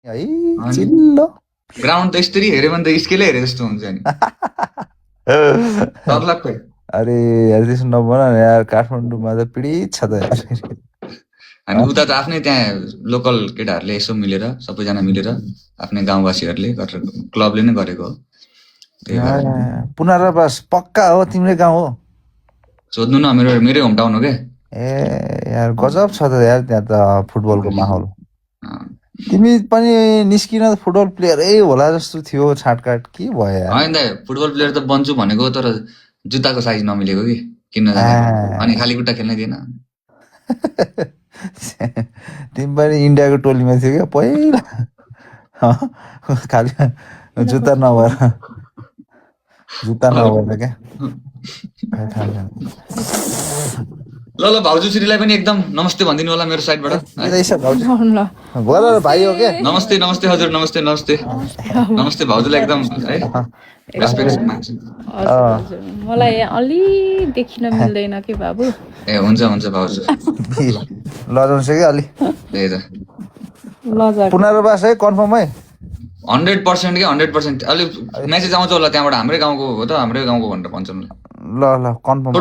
है अनि चिल्लो ग्राउन्ड त यस्तरी हेऱ्यो भने त स्केलै हेरे जस्तो हुन्छ नि डरलाग्दो अरे यार त्यसो नबना न यार काठमाडौँमा त पीडित छ त यार अनि उता त आफ्नै त्यहाँ लोकल केटाहरूले यसो मिलेर सबैजना मिलेर आफ्नै गाउँवासीहरूले गरेर क्लबले नै गरेको हो त्यही भएर पुनर्वास पक्का हो तिम्रै गाउँ हो सोध्नु न मेरै होम टाउन हो क्या ए यार गजब छ त यार त्यहाँ त फुटबलको माहौल अँ, तिमी पनि निस्किन त फुटबल प्लेयरै होला जस्तो थियो छाटकाट के भयो यार होइन दाइ फुटबल प्लेयर त बन्छु भनेको तर जुत्ताको साइज नमिलेको कि किन्न जाँदाखेरि अनि खाली खुट्टा खेल्नै दिएन तिमी पनि इन्डियाको टोलीमा थियो क्या पहिला खालि जुत्ता नभएर क्या ल ल भाउजू श्रीलाई पनि एकदम नमस्ते भनिदिनु होला मेरो साइडबाट है। रहेछ भाउजू बोल भाइ हो क्या नमस्ते नमस्ते हजुर नमस्ते नमस्ते नमस्ते भाउजूलाई एकदम है रेस्पेक्ट माग्छु मलाई अलि देखिन मिल्दैन कि बाबु ए हुन्छ हुन्छ भाउजू लजाउँछ कि अलि त्यही त लजा पुनर्वास है कन्फर्म है 100% क्या 100% अलिक मेसेज आउँछ होला त्यहाँबाट हाम्रै गाउँको हो त हाम्रै गाउँको भनेर भन्छौँ ल कन्फर्म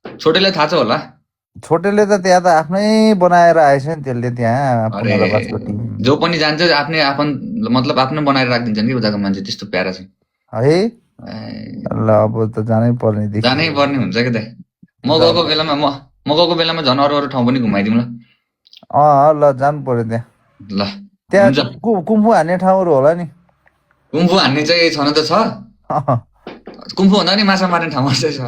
छोटेलाई थाहा छ होला छोटेले त त्यहाँ त आफ्नै बनाएर आएछ नि त्यसले त्यहाँ अरे पुनर्वासको टिम जो पनि जान्छ आफ्नै मतलब आफ्नै बनाएर राखिदिन्छन् कि उताको मान्छे त्यस्तो प्यारा छ है ए, ल अब त जानै पर्ने देखि जानै पर्ने हुन्छ क्या दाइ म गएको बेलामा झन् अरू ठाउँ पनि घुमाइदिउँ ल ल जानु पर्यो त्यहाँ ल त्यहाँ हुन्छ कुम्फु हान्ने ठाउँहरू होला नि कुम्फु हान्ने चाहिँ छन त छ कुम्फु भन्दा पनि माछा मार्ने ठाउँहरू चाहिँ छ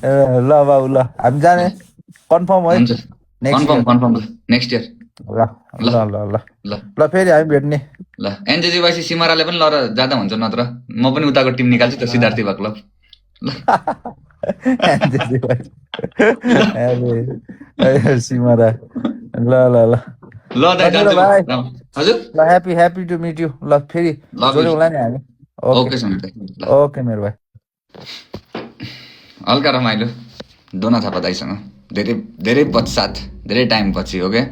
ल बाबु ल हामी जाने कन्फर्म है हुन्छ नेक्स्ट कन्फर्म नेक्स्ट इयर ल ल ल ल ल ल फेरि हामी भेट्ने ल एनजेजी वाइसी सिमाराले पनि लर जाँदा हुन्छ नत्र म पनि उताको टिम निकाल्छु त सिद्धार्थी भएको क्लब सिमरा ल ल ल ल दाइ जान्छु भाइ हजुर ल ह्याप्पी टु मिट यु ल फेरि जोड्यौँला नि हामी ओके समीर दाइ ल ओके मेरो भाइ हल्का रमाइलो डोना थापा दाइसँग धेरै धेरै पश्चात धेरै टाइम पछि हो क्या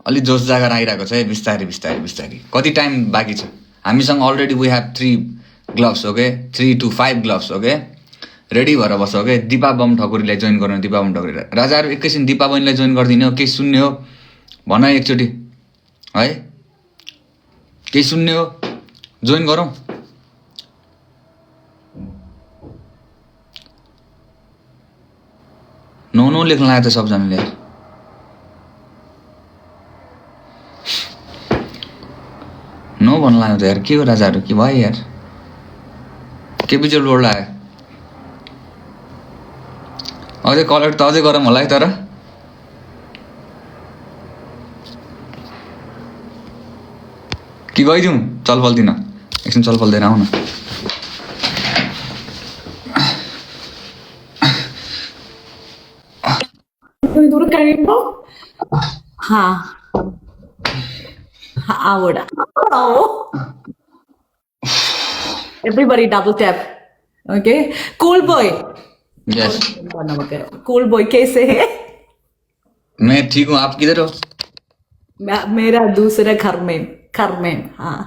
अलि जोस जागर आइरहेको छ है बिस्तारै बिस्तारै बिस्तारै कति टाइम बाँकी छ हामीसँग अलरेडी वी हेभ 3 ग्लोभ्स हो क्या 3 to 5 ग्लोभ्स हो क्या रेडी भएर बस हो क्या दिपा बम ठकुरीलाई जोइन गर्नु दिपा बम ठकुरी राजाहरू एकैछिन दिपा बहिनीलाई जोइन गरिदिने हो केही सुन्ने हो भन एकचोटि है केही सुन्ने हो जोइन गरौँ नो लेख्न लाग्यो त सबजनाले यार नो भन्नु लाग्यो त यार के हो राजाहरू के भयो यार के बिचोल बोर्ड लाग्यो अझै कलर त अझै गरम होला है तर कि गइदिउँ चलफल दिन एकछिन चलफल दिएर आऊ न हाँ आवड़ा आओ everybody double tap okay cool boy यस cool boy कैसे है मैं ठीक हूँ आप किधर हो मेरा दूसरा घर में हाँ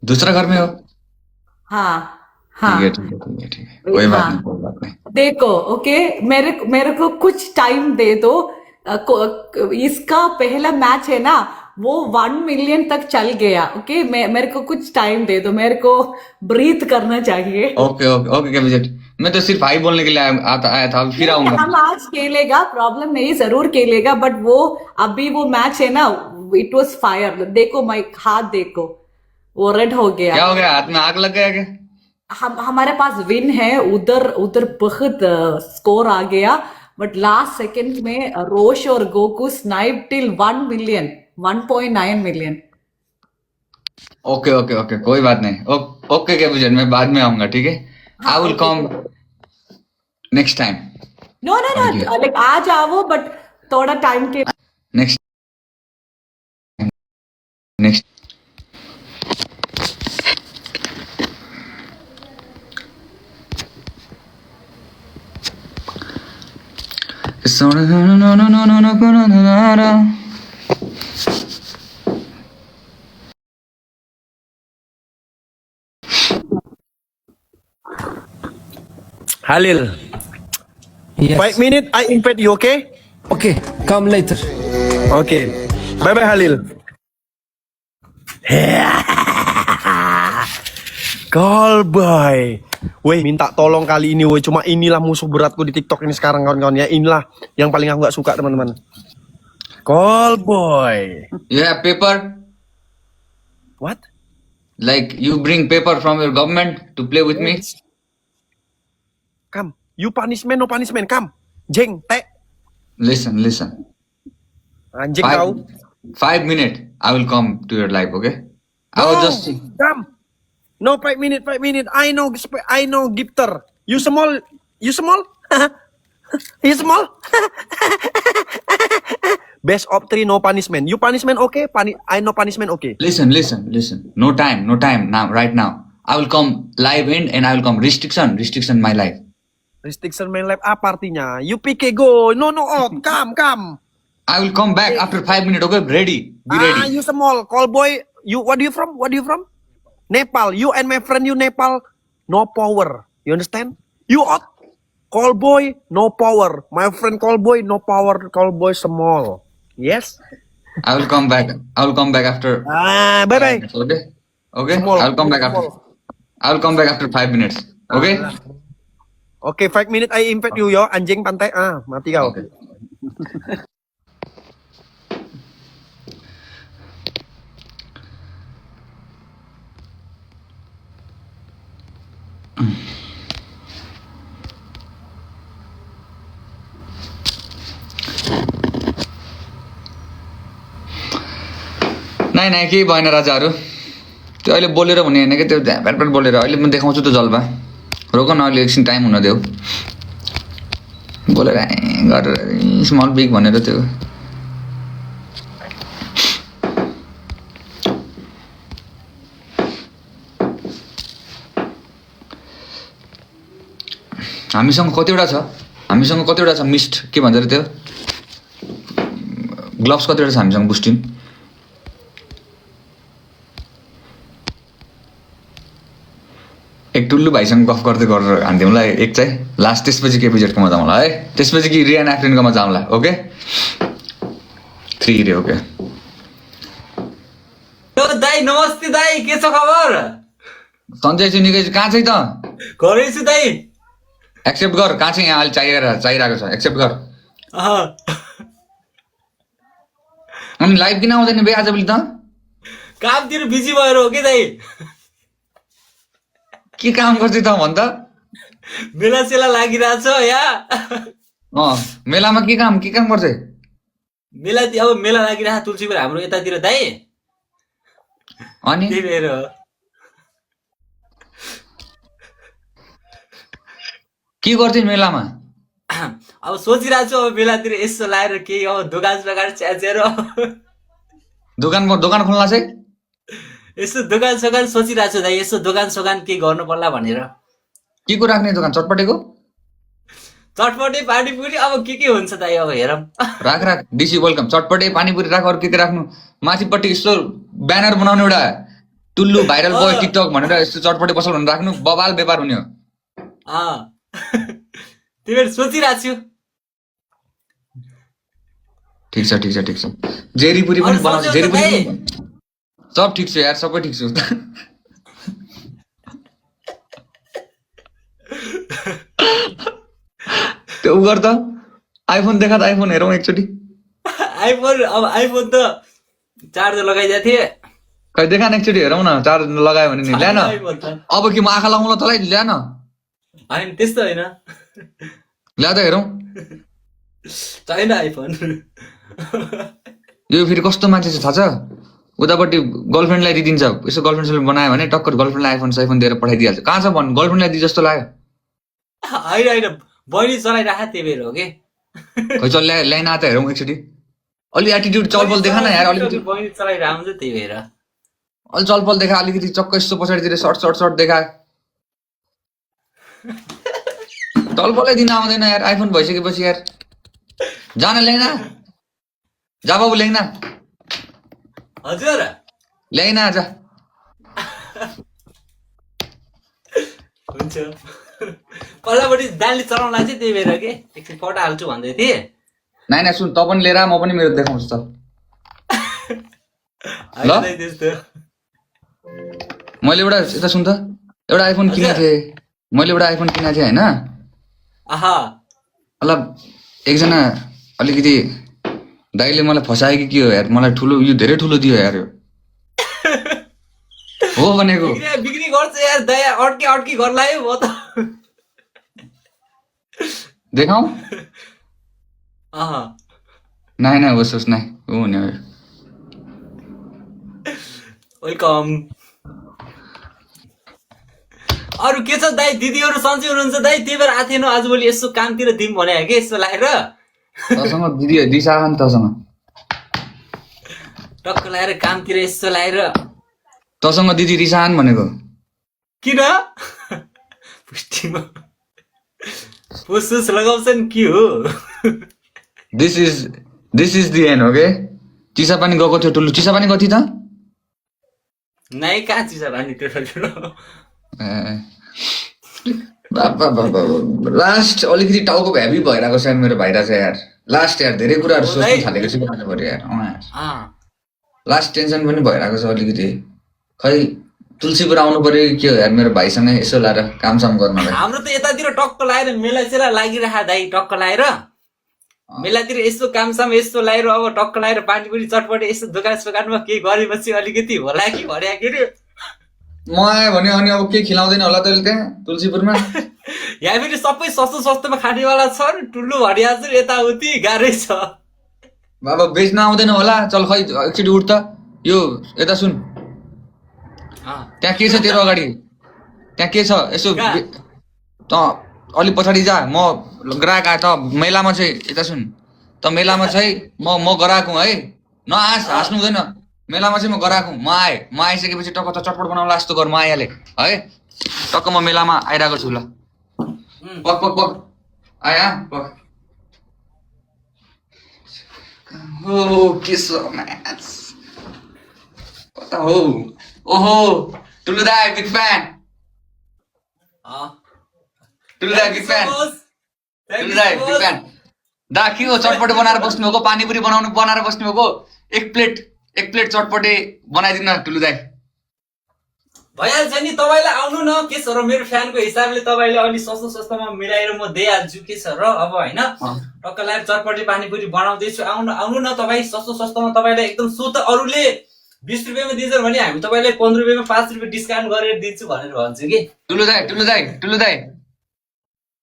दूसरा घर में हो हाँ हाँ ठीक है कोई बात नहीं देखो ओके मेरे को कुछ टाइम दे दो इसका पहला मैच है ना वो 1 मिलियन तक चल गया ओके मेरे को कुछ टाइम दे दो मेरे को ब्रीथ करना चाहिए ओके क्या विजय मैं तो सिर्फ हाई बोलने के लिए आया था फिर आऊंगा हम आज खेलेगा प्रॉब्लम नहीं जरूर खेलेगा बट वो अभी वो मैच है ना इट वाज फायर देखो माय हाथ देखो वो रेड हो गया क्या हो गया हाथ में आग लग गया क्या हमारे पास विन है उधर बहुत स्कोर आ गया बट लास्ट सेकंड में रोश और Goku snipe till 1 million 1.9 million okay कोई बात नहीं ओके क्या विजय मैं बाद में आऊंगा ठीक है I will come next time know like आज आओ बट थोड़ा टाइम के next Halil, Yes. 5 minutes I invite you, okay? Okay, come later. Okay. Bye bye Halil. Call boy. Weh, minta tolong kali ini weh. Cuma inilah musuh beratku di TikTok ini sekarang kawan-kawan ya. Inilah yang paling aku gak suka teman-teman. Call boy. You have paper? What? Like you bring paper from your government to play with me? Come. You punishment, no punishment. Come. Jeng, te. Listen. Anjing kau. 5 minutes. I will come to your life, okay? I will just. Come. No 5 minutes, 5 minutes. I know gifter. You small. You small? You small? Best of 3, no punishment. You punishment okay? I know punishment okay. Listen. No time now, right now. I will come live in and I will come restriction my life. Restriction main life apa artinya? You PK go. No out. Come. I will come back after 5 minutes, okay? Ready. Be ready. You small. Call boy. You what are you from? Nepal. You and my friend you Nepal. No power. You understand? You out. Call boy. No power. My friend call boy. No power. Call boy small. Yes. I will come back after. Bye. Okay. Small. I will come back after 5 minutes. Okay? Okay, 5 minutes I invite you yo. Anjing pantai. Mati kau. Okay. नाइ केही भएन राजाहरू त्यो अहिले बोलेर हुने होइन कि त्यो भ्याटभ्याट बोलेर अहिले म देखाउँछु त जल्पा रोक न अहिले एकछिन टाइम हुन देऊ बोलेर गरेर स्मल बिग भनेर त्यो हामीसँग कतिवटा छ मिस्ट के भन्छ त्यो ग्लोभ्स कतिवटा छ हामीसँग बुस्टिङ एक टुल्लु भाइसँग गफ गर्दै गरेर हान्दिउँला एक चाहिँ लास्ट त्यसपछि केपिजेडकोमा जाउँला है त्यसपछि कि रियान एफ्रिनकोमा जाउँला ओके 3 रे ओके दाई नमस्ते दाई के छ खबर सन्जय चाहिँ निकै कहाँ चाहिँ त घरै छु दाई एक्सेप्ट गर कहाँ चाहिँ यहाँ अहिले चाहिरहेको छ एक्सेप्ट गर अनि लाइभ किन आउँदैन बे आजभोलि त कामतिर बिजी भएर हो कि दाई के काम गर्छ त भन् त मेला सेला लागिरहेछ यहाँ मेलामा के काम गर्छ मेला अब मेला लागिरहेछ तुलसीपुर हाम्रो यतातिर दाई अनि त्यही भएर के गर्छ मेलामा अब सोचिरहेको छु अब मेलातिर यसो लाएर केही अब दोकान च्याचेर दोकान खोल्ला चाहिँ यसो दोकान सोकान सोचिरहेको छु दाइ यसो दोकान सोकान के गर्नु पर्ला भनेर के को राख्ने दोकान चटपटेको चटपटे पानीपुरी अब के हुन्छ दाइ अब हेरौँ राख डिसी वेलकम चटपटे पानीपुरी राख अरू के राख्नु माथिपट्टि यस्तो ब्यानर बनाउने एउटा टुल्लु भाइरल बोय टिकटक भनेर यस्तो चटपटे पसल भनेर राख्नु बबाल व्यापार हुने हो त्यही भएर सोचिरहेको छु ठिक छ जेरीपुरी पनि बनाउँछ जेरीपुरी सब ठिक छ यार सबै ठिक छ त्यो उ गर्दा आइफोन देखा त आइफोन हेरौँ एकचोटि आइफोन त चार्जर लगाइदिएको थिएँ खै देखा न एकचोटि हेरौँ न चार्ज लगायो भने नि ल्यान अब कि म आँखा लगाउँला तँलाई ल्यान होइन त्यस्तो होइन ल्या त हेरौँ छैन आइफोन यो फेरि कस्तो मान्छे छ थाहा छ उतापट्टि गर्लफ्रेन्डलाई दिइदिन्छ यसो गर्लफ्रेन्ड बनायो भने टक्कर गर्लफ्रेन्डलाई आइफोन दिएर पठाइदिइहाल्छ कहाँ छ भन्नु गर्लफ्रेन्डलाई दिए जस्तो लाग्यो होइन बहिनी चलाइराख त्यही भएर हो कि खै चल ल्याइन त हेरौँ एकचोटि अलि एटिट्युड चलपल देखा न यार अलिकति बहिनी चलाइरहेको हुन्छ त्यही भएर अलि चलपल देखा अलिकति चक्क यस्तो पछाडितिर सर्ट देखा चलपलै दिन आउँदैन यार आइफोन भइसकेपछि यार जान ल्याइन जा बाबु ल्याइन हजुर ल्याइन आज हुन्छ पल्लापट्टि दानले चलाउन लाग्छ त्यही भएर के एकछिन पटा हाल्छु भन्दै थिएँ नाइ सुन त पनि लिएर म पनि मेरो देखाउँछु त ल? होइन दाइ त्यस्तो मैले एउटा यता सुन त एउटा आइफोन किनेको थिएँ मैले एउटा आइफोन किनेको थिएँ होइन आहा ल एकजना अलिकति दाइले मलाई फसायो कि के हो यार मलाई ठुलो यो धेरै ठुलो दियो यार यो हो भनेको बिक्री गर्छ यार दया अड्की घर लाग्यो म त देखाऊ अह नाइ नाइ होस् होस् नाइ हो भने हो। वेलकम अरू के छ दाइ दिदीहरू सन्चै हुनुहुन्छ दाइ त्यही भएर आएको थिएन आजभोलि यसो कामतिर दिउँ भने कि यसो लागेर तसँग दिदी दिशा नि तसँग टक्क लगाएर कामतिर यसो लगाएर तसँग दिदी रिसाहान भनेको किन पुष्टिमा पुसुस लगाउँछन् के हो this is the end okay चिसा पानी गएको थियो ठुलो चिसा पानी कति त नाइ कहाँ चिसा पानी त्यो लास्ट अलिकति टाउको हेभी भइरहेको छ मेरो भाइरा चाहिँ यार लास्ट यार धेरै कुराहरू सोच्नु थालेको छु पऱ्यो यार लास्ट टेन्सन पनि भइरहेको छ अलिकति खै तुलसीपुर आउनु पर्यो के हो यार मेरो भाइसँगै यसो लाएर कामसाम गर्नलाई हाम्रो त यतातिर टक्क लगाएर मेला सेला लागिरहेको दाइ टक्क लगाएर मेलातिर यस्तो कामसाम यस्तो लगाएर अब टक्क लगाएर पानीपुरी चटपटी यस्तो दोकान सोकानमा केही गरेपछि अलिकति होला कि भन्या के अरे म आयो भने अनि अब के खिलाउँदैन होला तैँले त्यहाँ तुलसीपुरमा यहाँ फेरि सबै सस्तो सस्तोमा खानेवाला छन् ठुलो भरिया छ यताउति गाह्रै छ बाबा बेच्न आउँदैन होला चल खै एकचोटि उठ त यो यता सुन त्यहाँ के छ तेरो अगाडि त्यहाँ के छ यसो त अलि पछाडि जा म ग्राहक आए त मेलामा चाहिँ यता सुन त मेलामा चाहिँ म गराएको है हाँस्नु हुँदैन मेलामा चाहिँ म गराएको म आइसकेपछि टक्क त चटपट बनाउला जस्तो गर म आइहालेँ है टक्क म मेलामा आइरहेको छु ल पक पक पक आया पक हो के छ म्याच कता हो ओहो टुलु दाइ बिग फ्यान टुलु दाइ बिग फ्यान टुलु दाइ बिग फ्यान दा के हो चटपटे बनाएर बस्नु भएको पानीपुरी बनाएर बस्नु भएको एक प्लेट चटपटे बनाइदिनु न टुलु दाइ भइहाल्छ नि तपाईँलाई आउनु न के छ र मेरो फ्यानको हिसाबले तपाईँले अलि सस्तोमा मिलाएर म दिइहाल्छु के छ र अब होइन टक्क लगाएर चटपटी पानीपुरी बनाउँदैछु आउनु न तपाईँ सस्तोमा तपाईँलाई एकदम शुद्ध अरूले 20 रुपियाँमा दिन्छन् भने हामी तपाईँलाई 15 रुपियाँमा 5 रुपियाँ डिस्काउन्ट गरेर दिन्छु भनेर भन्छु कि टुलु दाइ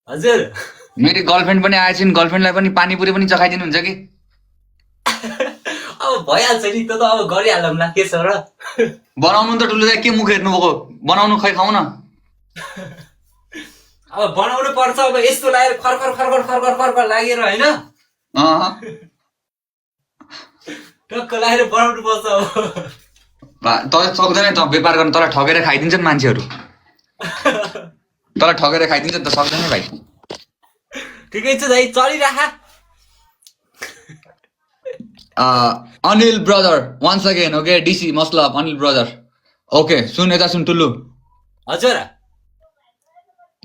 हजुर मेरो गर्लफ्रेन्ड पनि आएछिन् गर्लफ्रेन्डलाई पनि पानीपुरी पनि चखाइदिनुहुन्छ कि अब भइहाल्छ नि त्यो त अब गरिहालौँ न के छ र बनाउनु त टुलु दाइ के मुख हेर्नु भएको बनाउनु खै खाऊ न अब बनाउनु पर्छ अब यस्तो लागेर खर्खर लागेर होइन टक्क लागेर बनाउनु पर्छ अब तँ सक्दैन त व्यापार गर्नु तँलाई ठगेर खाइदिन्छन् मान्छेहरू तँलाई ठगेर खाइदिन्छ त सक्दैन भाइ ठिकै छ दाइ चलिराख Anil brother once again okay डिसी मतलब अनिल ब्रदर ओके सुन यता सुन टुल्लु हजुर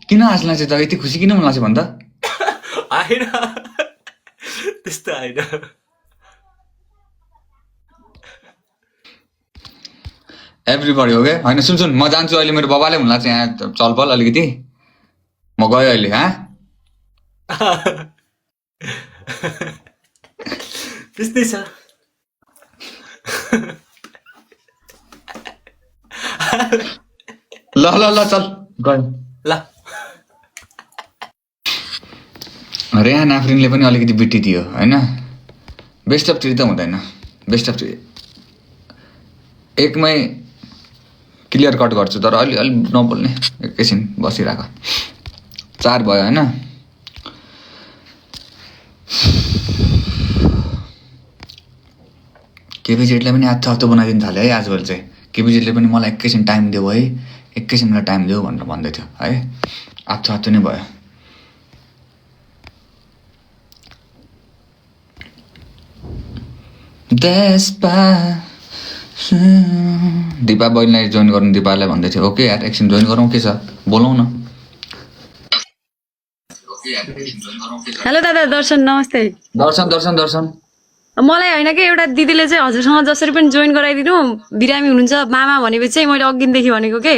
किन हाँस लाग्छ त यति खुसी किन मन लाग्छ भन् त होइन त्यस्तो होइन एभ्रिबडी हो क्या होइन सुन म जान्छु अहिले मेरो बाबाले हुन लाग्छ यहाँ चलपल अलिकति म गएँ अहिले त्यस्तै छ ल चल गयो ल रेहान आफरिनले पनि अलिकति बिटी दियो होइन बेस्ट अफ 3 त हुँदैन बेस्ट अफ 3 एकमै क्लियर कट गर्छु तर अलि नबोल्ने एकैछिन बसिरहेको 4 भयो होइन केपी जेटलाई पनि हप्ता बनाइदिनु थाल्यो है आजभोलि चाहिँ केपी जेटले पनि मलाई एकैछिन टाइम देऊ है एकैछिन मलाई टाइम देऊ भनेर भन्दै थियो है हप्ता नै भयो दिपा बहिनीलाई जोइन गर्नु दिपालाई भन्दै थियो ओके यार एकछिन जोइन गरौँ के छ बोलाउँ न हेलो दादा दर्शन नमस्ते दर्शन दर्शन दर्शन मलाई होइन कि एउटा दिदीले चाहिँ हजुरसँग जसरी पनि जोइन गराइदिनु बिरामी हुनुहुन्छ मामा भनेपछि चाहिँ मैले अघिदेखि भनेको के ए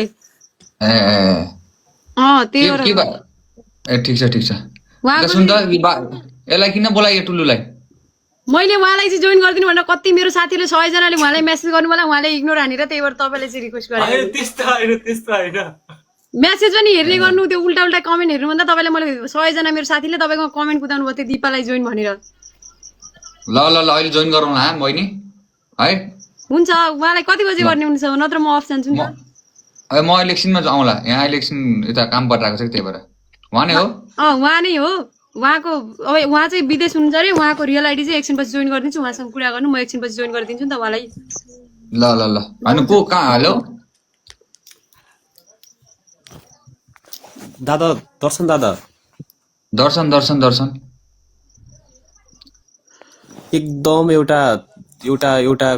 त्यही भएर के भयो ए ठिक छ उहाँको सुन त यसलाई किन बोलायो टुल्लुलाई मैले उहाँलाई चाहिँ जोइन गरिदिनु भनेर कति मेरो साथीले 100 जनाले उहाँलाई मेसेज गर्नु मलाई उहाँले इग्नोर हानेर त्यही भएर तपाईँले चाहिँ रिक्वेस्ट गरेँ त्यस्तो होइन मेसेज पनि हेर्ने गर्नु त्यो उल्टा उल्टा कमेन्ट हेर्नुभन्दा तपाईँलाई मैले 100 जना मेरो साथीले तपाईँको कमेन्ट कुदाउनु भयो त्यो दिपालाई जोइन भनेर ल अहिले जोइन गरौँ ला बहिनी है हुन्छ उहाँलाई कति बजे गर्ने हुन्छ नत्र म अफ जान्छु नि त म अहिले एकछिनमा आउँला यहाँ अहिले एकछिन यता काम परिरहेको छ त्यही भएर उहाँ नै हो उहाँ नै हो उहाँको अब उहाँ चाहिँ विदेश हुनुहुन्छ अरे उहाँको रियल आइडी चाहिँ एकछिनपछि जोइन गरिदिन्छु उहाँसँग कुरा गर्नु म एकछिनपछि जोइन गरिदिन्छु नि त उहाँलाई ल होइन को कहाँ हेलो दादा दर्शन दादा दर्शन दर्शन दर्शन एकदम एउटा एउटा एउटा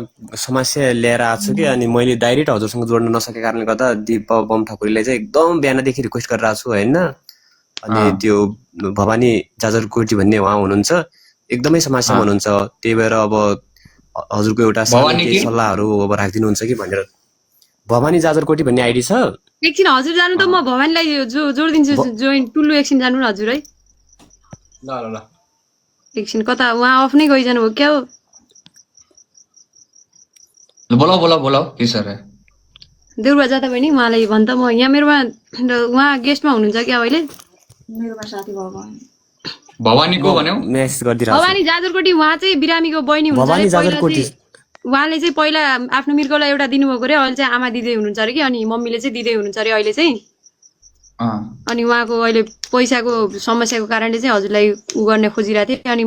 समस्या लिएर आएको छु कि अनि मैले डाइरेक्ट हजुरसँग जोड्न नसकेको कारणले गर्दा दिप बम ठकुरीलाई चाहिँ एकदम बिहानदेखि रिक्वेस्ट गरिरहेको छु होइन अनि त्यो भवानी जाजरकोटी भन्ने उहाँ हुनुहुन्छ एकदमै समस्यामा हुनुहुन्छ त्यही भएर अब हजुरको एउटा सल्लाहहरू अब राखिदिनुहुन्छ कि भनेर भवानी जाजरकोटी भन्ने आइडी छ एकछिन हजुर जानु त म भवानीलाई जोडिदिन्छु जोइन टुल्लु एकछिन जानु न हजुर है ल एकछिन कता उहाँ अफ नै गइजानु हो क्या हो बोलाऊ के सर देउरा जाँदा पनि उहाँलाई भन् त म यहाँ मेरोमा उहाँ गेस्टमा हुनुहुन्छ क्या अहिले मेरोमा साथी भवानी को भन्यौ मेसेज गरिदिरहेको भवानी जाजरकोटी उहाँ चाहिँ बिरामीको बहिनी हुनुहुन्छ उहाँले चाहिँ पहिला आफ्नो मृगलाई एउटा दिनुभएको अरे अहिले चाहिँ आमा दिँदै हुनुहुन्छ अरे कि अनि मम्मीले चाहिँ दिँदै हुनुहुन्छ अरे अहिले चाहिँ अनि उहाँको अहिले पैसाको समस्याको कारणले चाहिँ हजुरलाई उ गर्ने खोजिरहेको थिएँ अनि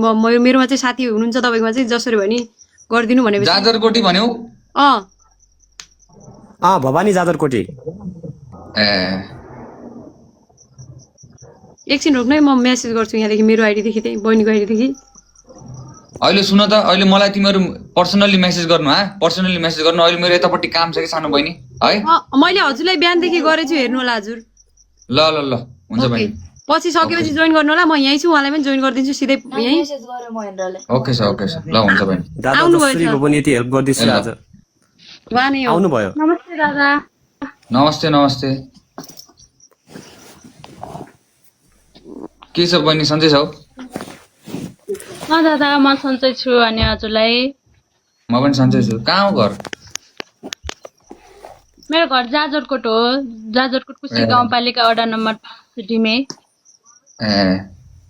मेरोमा चाहिँ साथी हुनुहुन्छ तपाईँकोमा चाहिँ जसरी भने गरिदिनु भनेपछि जाजरकोटी भन्यौ भवानी जाजरकोटी एकछिन रोक्नु है म मेसेज गर्छु यहाँदेखि मेरो आइडीदेखि त्यही बहिनीको आइडीदेखि अहिले सुन त अहिले मलाई तिमीहरू पर्सनली मेसेज गर्नु पर्सनली मेसेज गर्नु अहिले मेरो यतापट्टि काम छ कि सानो बहिनी है मैले हजुरलाई बिहानदेखि गरेछु हेर्नु होला हजुर ल हुन्छ बहिनी पछि सकेपछि जोइन गर्नु होला म यहीँ छु उहाँलाई पनि जोइन गरिदिन्छु सिधै यहीँ ओके सर ल हुन्छ बहिनी दादा जसरी पनि यति हेल्प गर्दिछु आज उहाँ नै आउनु भयो नमस्ते दादा नमस्ते के छ बहिनी सन्चै छौ दादा म सन्चै छु अनि हजुरलाई म पनि सन्चै छु कहाँ हो घर मेरो घर जाजरकोट हो जाजरकोट कुसी गाउँपालिका वडा नम्बर 5 डिमे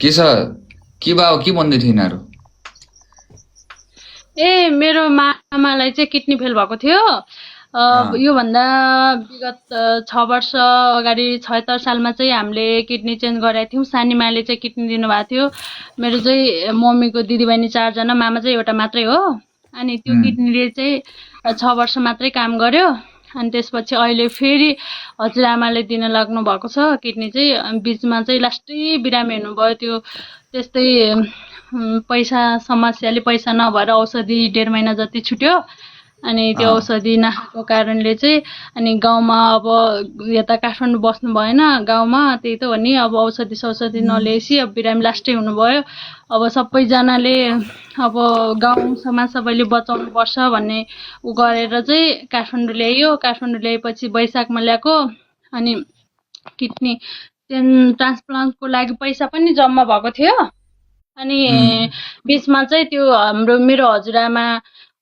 के छ के भयो के भन्दै थियो यिनीहरू मेरो मामालाई चाहिँ किडनी फेल भएको थियो योभन्दा विगत 6 वर्ष अगाडि 76 सालमा चाहिँ हामीले किडनी चेन्ज गराएको थियौँ सानीमाले चाहिँ किडनी दिनुभएको थियो मेरो चाहिँ मम्मीको दिदीबहिनी 4 जना मामा चाहिँ एउटा मात्रै हो अनि त्यो किडनीले चाहिँ 6 वर्ष मात्रै काम गर्यो अनि त्यसपछि अहिले फेरि हजुरआमाले दिन लाग्नु भएको छ किडनी चाहिँ बिचमा चाहिँ लास्टै बिरामी हुनुभयो त्यो त्यस्तै पैसा समस्याले पैसा नभएर औषधि 1.5 महिना जति छुट्यो अनि त्यो औषधि नखाएको कारणले चाहिँ अनि गाउँमा अब यता काठमाडौँ बस्नु भएन गाउँमा त्यही त हो नि अब औषधि नलिएपछि अब बिरामी लास्टै हुनुभयो अब सबैजनाले अब गाउँ समाज सबैले बचाउनु पर्छ भन्ने उ गरेर चाहिँ काठमाडौँ ल्याइयो काठमाडौँ ल्याएपछि वैशाखमा ल्याएको अनि किडनी ट्रान्सप्लान्टको लागि पैसा पनि जम्मा भएको थियो अनि बिचमा चाहिँ त्यो मेरो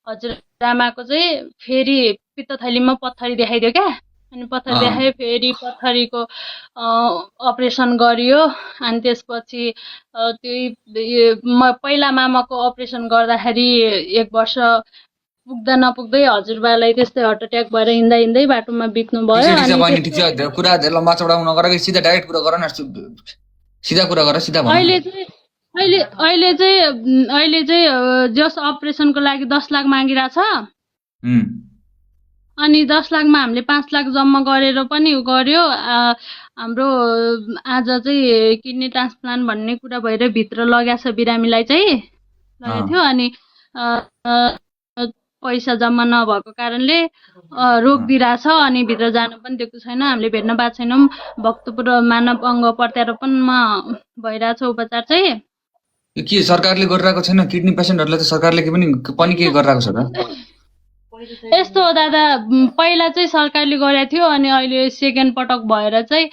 हजुरआमाको चाहिँ फेरि पित्तथैलीमा पत्थरी देखाइदियो क्या अनि पत्थरी देखायो फेरि पत्थरीको अपरेसन गरियो अनि त्यसपछि पहिला मामाको अपरेसन गर्दाखेरि 1 वर्ष पुग्दा नपुग्दै हजुरबालाई त्यस्तै हार्ट अट्याक भएर हिँड्दै बाटोमा बित्नु भयो कुरा लम्बा चौडा नगर सिधा डाइरेक्ट कुरा गर न सिधा कुरा गर सिधा भन अहिले चाहिँ जस अपरेसनको लागि 10 लाख मागिरहेछ अनि 10 लाखमा हामीले 5 लाख जम्मा गरेर पनि गर्यो हाम्रो आज चाहिँ किडनी ट्रान्सप्लान्ट भन्ने कुरा भएर भित्र लगेको छ बिरामीलाई चाहिँ लगेको थियो अनि पैसा जम्मा नभएको कारणले रोकिदिरहेछ अनि भित्र जान पनि दिएको छैन। हामीले भेट्न पाएको छैनौँ। भक्तपुर मानव अङ्ग प्रत्यारोपणमा भइरहेछ उपचार चाहिँ। यो के सरकारले गरिरहेको छैन? किडनी पेसेन्टहरूलाई त सरकारले पनि के गरिरहेको छ त? यस्तो हो दादा, पहिला चाहिँ सरकारले गरेको थियो अनि अहिले सेकेन्ड पटक भएर चाहिँ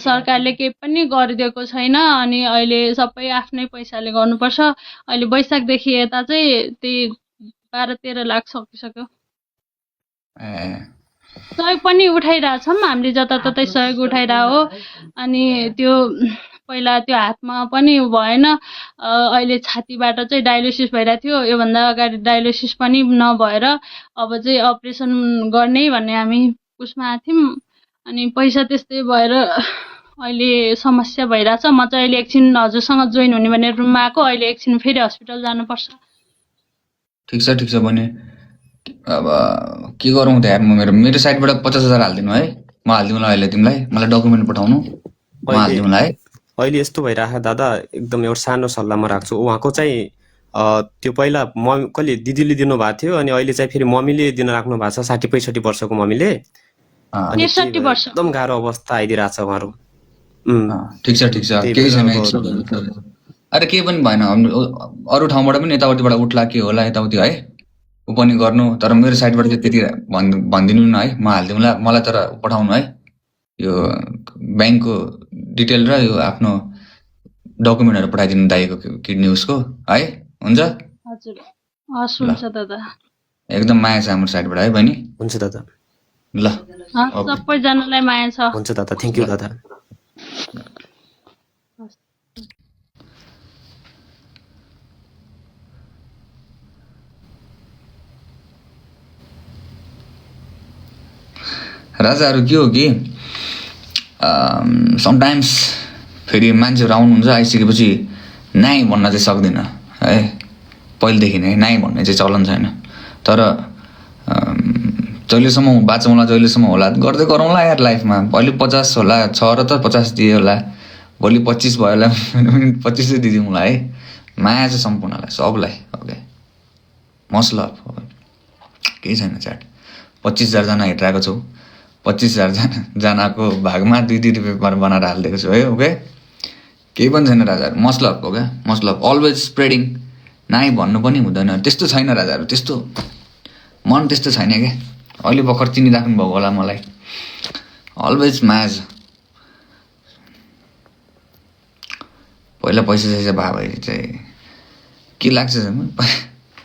सरकारले केही पनि गरिदिएको छैन। अनि अहिले सबै आफ्नै पैसाले गर्नुपर्छ। अहिले वैशाखदेखि यता चाहिँ त्यही 12-13 लाख सकिसक्यो। सहयोग पनि उठाइरहेछौँ हामीले, जताततै सहयोग उठाइरह हो। अनि त्यो पहिला त्यो हातमा पनि भएन, अहिले छातीबाट चाहिँ डायलिसिस भइरहेको थियो। योभन्दा अगाडि डायलिसिस पनि नभएर अब चाहिँ अपरेसन गर्ने भन्ने हामी उसमा आएको थियौँ। अनि पैसा त्यस्तै भएर अहिले समस्या भइरहेछ। म चाहिँ अहिले एकछिन हजुरसँग जोइन हुने भनेर रुममा आएको, अहिले एकछिन फेरि हस्पिटल जानुपर्छ। ठिक छ भने अब के गरौँ त यार। म मेरो साइडबाट 50,000 हालिदिनु है। म हालिदिउँला अहिले तिमीलाई। मलाई डकुमेन्ट पठाउनु, म हालिदिउँला है। अहिले यस्तो भइरहेको दादा, एकदम एउटा सानो सल्लाह म राख्छु। उहाँको चाहिँ त्यो पहिला कसले दिदीले दिनुभएको थियो अनि अहिले चाहिँ फेरि मम्मीले दिन राख्नु भएको छ, 60-65 वर्षको मम्मीले। अनि 63 वर्ष। एकदम गाह्रो अवस्था आइदिरहेछ उहाँहरू। ठिक छ केही छैन। अरे केही पनि भएन। अरू ठाउँबाट पनि यताउतिबाट उठ्ला के होला यताउति है, ऊ पनि गर्नु। तर मेरो साइडबाट चाहिँ त्यति भनिदिनु न है। म हालिदिउँला। मलाई तर पठाउनु है यो ब्याङ्कको डिटेल र यो आफ्नो डकुमेन्टहरू पठाइदिनु दाइको किडनी उसको है। हुन्छ हजुर, हस् हुन्छ दादा। एकदम माया छ हाम्रो साइडबाट है बहिनी। हुन्छ दादा। ल सबैजनालाई माया छ। हुन्छ दादा, थ्याङ्क यू दादा। राजाहरू के हो कि समटाइम्स फेरि मान्छेहरू आउनुहुन्छ, आइसकेपछि नाइ भन्न चाहिँ सक्दैन है। पहिलेदेखि नै नाइ भन्ने चाहिँ चलन छैन। तर जहिलेसम्म बाँचौँला, जहिलेसम्म होला गर्दै गरौँला यार लाइफमा। अहिले 50 होला, छ र त 50 दिए होला, भोलि 25 भयो होला, 25 दिदिउँला है। माया चाहिँ सम्पूर्णलाई, सबलाई। Okay, must love. केही छैन च्याट। 25,000 जना हेरिरहेको छौ, 25,000 जनाको भागमा 2-2 रुपियाँ बनाएर हालिदिएको छु है। ओके, केही पनि छैन राजाहरू। Must love. Okay, must love. Always spreading. नाइ भन्नु पनि हुँदैन, त्यस्तो छैन राजाहरू। त्यस्तो मन त्यस्तो छैन क्या। अहिले भर्खर चिनिराख्नु भएको होला मलाई। अलवेज माया छ। पहिला पैसा सैसा भए भए चाहिँ के लाग्छ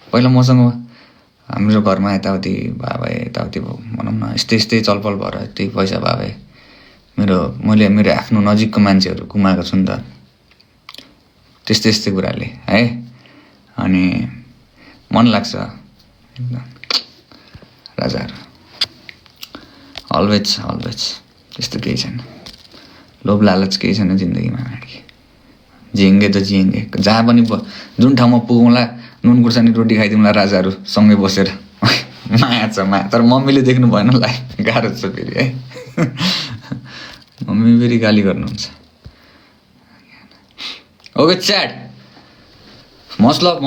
पहिला मसँग हाम्रो घरमा यताउति भए यताउति भनौँ न यस्तै चलपल भएर त्यही पैसा भए मैले मेरो आफ्नो नजिकको मान्छेहरू गुमाएको छु नि त, त्यस्तै कुराले है। अनि मन लाग्छ राजाहरू। अलवेज त्यस्तो केही छैन। लोभ लालच केही छैन जिन्दगीमा। जिएंगे त जिएंगे। जहाँ पनि जुन ठाउँमा पुगौँला नुन खुर्सानी रोटी खाइदिउँला राजाहरू सँगै बसेर। माया छ माया। तर मम्मीले देख्नु भएन लाइफ गाह्रो छ फेरि है। मम्मी फेरि गाली गर्नुहुन्छ। Okay chat, must love